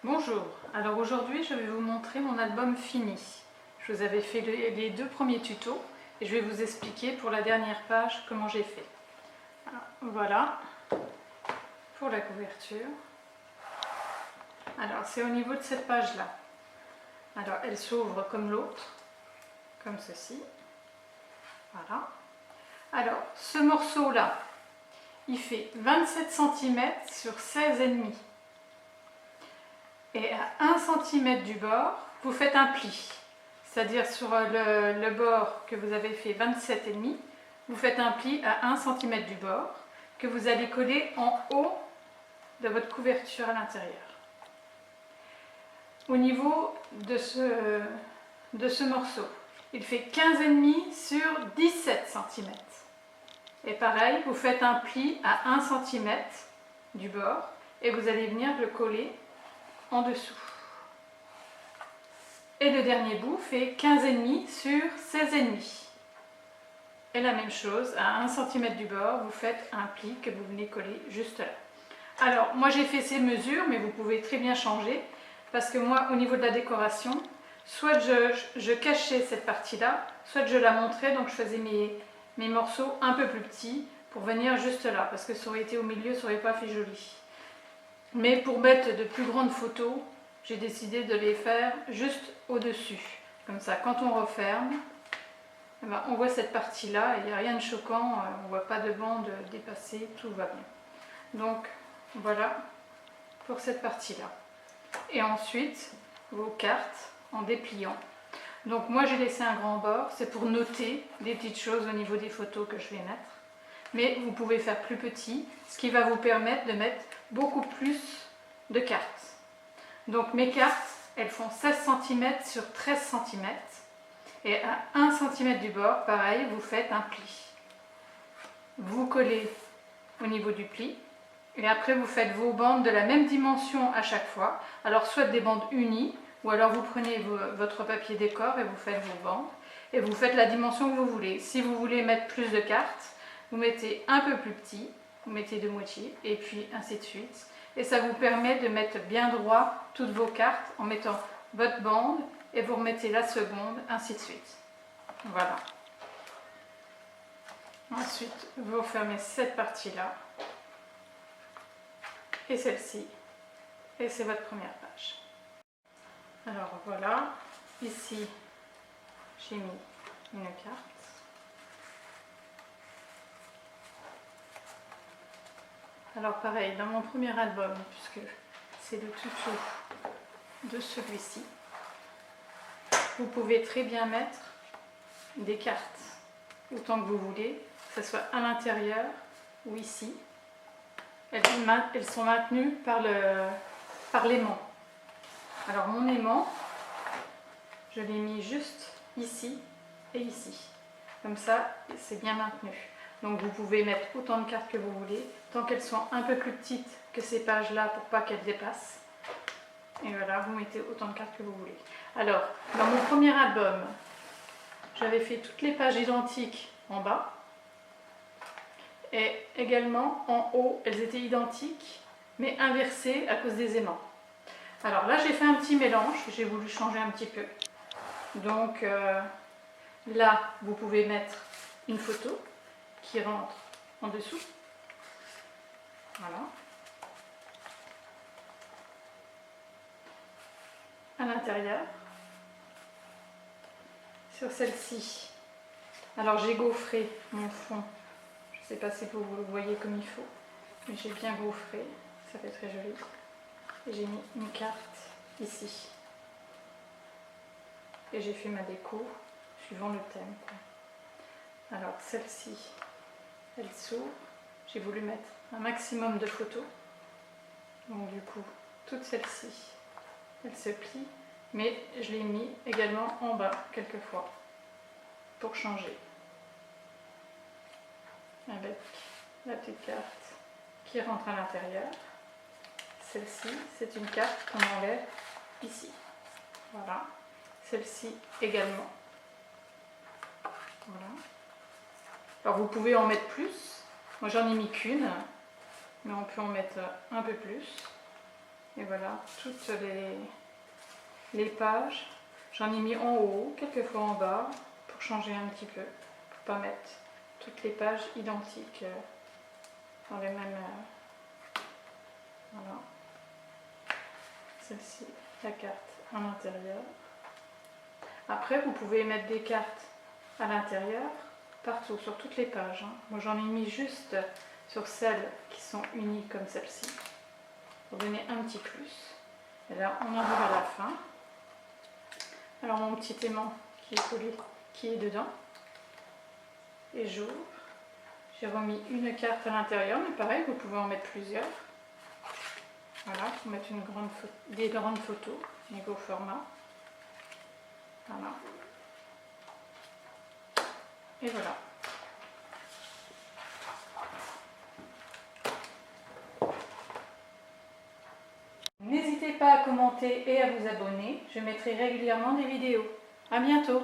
Bonjour, alors aujourd'hui je vais vous montrer mon album fini. Je vous avais fait les deux premiers tutos et je vais vous expliquer pour la dernière page comment j'ai fait. Alors, voilà pour la couverture. Alors c'est au niveau de cette page là. Alors elle s'ouvre comme l'autre, comme ceci. Voilà. Alors ce morceau là, il fait 27 cm sur 16,5. Et à 1 cm du bord, vous faites un pli. C'est-à-dire sur le bord que vous avez fait 27,5, vous faites un pli à 1 cm du bord que vous allez coller en haut de votre couverture à l'intérieur. Au niveau de ce morceau, il fait 15,5 sur 17 cm. Et pareil, vous faites un pli à 1 cm du bord et vous allez venir le coller en dessous. Et le dernier bout fait 15,5 sur 16,5. Et la même chose, à 1 cm du bord, vous faites un pli que vous venez coller juste là. Alors, moi j'ai fait ces mesures, mais vous pouvez très bien changer, parce que moi, au niveau de la décoration, soit je cachais cette partie-là, soit je la montrais, donc je faisais mes morceaux un peu plus petits pour venir juste là, parce que ça aurait été au milieu, ça n'aurait pas fait joli. Mais pour mettre de plus grandes photos, j'ai décidé de les faire juste au-dessus. Comme ça, quand on referme, eh ben, on voit cette partie-là, il n'y a rien de choquant, on ne voit pas de bande dépassée, tout va bien. Donc, voilà pour cette partie-là. Et ensuite, vos cartes en dépliant. Donc moi, j'ai laissé un grand bord, c'est pour noter des petites choses au niveau des photos que je vais mettre. Mais vous pouvez faire plus petit, ce qui va vous permettre de mettre beaucoup plus de cartes. Donc mes cartes, elles font 16 cm sur 13 cm. Et à 1 cm du bord, pareil, vous faites un pli. Vous collez au niveau du pli. Et après, vous faites vos bandes de la même dimension à chaque fois. Alors, soit des bandes unies, ou alors vous prenez votre papier décor et vous faites vos bandes. Et vous faites la dimension que vous voulez. Si vous voulez mettre plus de cartes, vous mettez un peu plus petit, vous mettez de moitié, et puis ainsi de suite. Et ça vous permet de mettre bien droit toutes vos cartes en mettant votre bande et vous remettez la seconde, ainsi de suite. Voilà. Ensuite, vous refermez cette partie-là et celle-ci. Et c'est votre première page. Alors voilà, ici, j'ai mis une carte. Alors pareil, dans mon premier album, puisque c'est le tuto de celui-ci, vous pouvez très bien mettre des cartes autant que vous voulez, que ce soit à l'intérieur ou ici. Elles sont maintenues par l'aimant. Alors mon aimant, je l'ai mis juste ici et ici. Comme ça, c'est bien maintenu. Donc vous pouvez mettre autant de cartes que vous voulez, tant qu'elles sont un peu plus petites que ces pages-là pour pas qu'elles dépassent. Et voilà, vous mettez autant de cartes que vous voulez. Alors, dans mon premier album, j'avais fait toutes les pages identiques en bas. Et également en haut, elles étaient identiques, mais inversées à cause des aimants. Alors là, j'ai fait un petit mélange, j'ai voulu changer un petit peu. Donc là, vous pouvez mettre une photo qui rentre en dessous. Voilà. À l'intérieur. Sur celle-ci, alors j'ai gaufré mon fond. Je ne sais pas si vous le voyez comme il faut, mais j'ai bien gaufré, ça fait très joli. Et j'ai mis une carte ici. Et j'ai fait ma déco suivant le thème. Alors celle-ci, elle s'ouvre. J'ai voulu mettre un maximum de photos. Donc du coup, toute celle-ci, elle se plie. Mais je l'ai mis également en bas quelquefois pour changer. Avec la petite carte qui rentre à l'intérieur. Celle-ci, c'est une carte qu'on enlève ici. Voilà. Celle-ci également. Voilà. Alors vous pouvez en mettre plus. Moi j'en ai mis qu'une, mais on peut en mettre un peu plus. Et voilà, toutes les pages. J'en ai mis en haut, quelquefois en bas, pour changer un petit peu, pour pas mettre toutes les pages identiques dans les mêmes... voilà. Celle-ci, la carte à l'intérieur. Après, vous pouvez mettre des cartes à l'intérieur, partout, sur toutes les pages. Hein. Moi, j'en ai mis juste sur celles qui sont unies comme celle-ci, pour donner un petit plus. Et là, on arrive à la fin. Alors, mon petit aimant qui est collé, qui est dedans. Et j'ouvre. J'ai remis une carte à l'intérieur, mais pareil, vous pouvez en mettre plusieurs. Voilà, pour mettre des grandes photos, niveau format. Voilà. Et voilà. N'hésitez pas à commenter et à vous abonner. Je mettrai régulièrement des vidéos. À bientôt!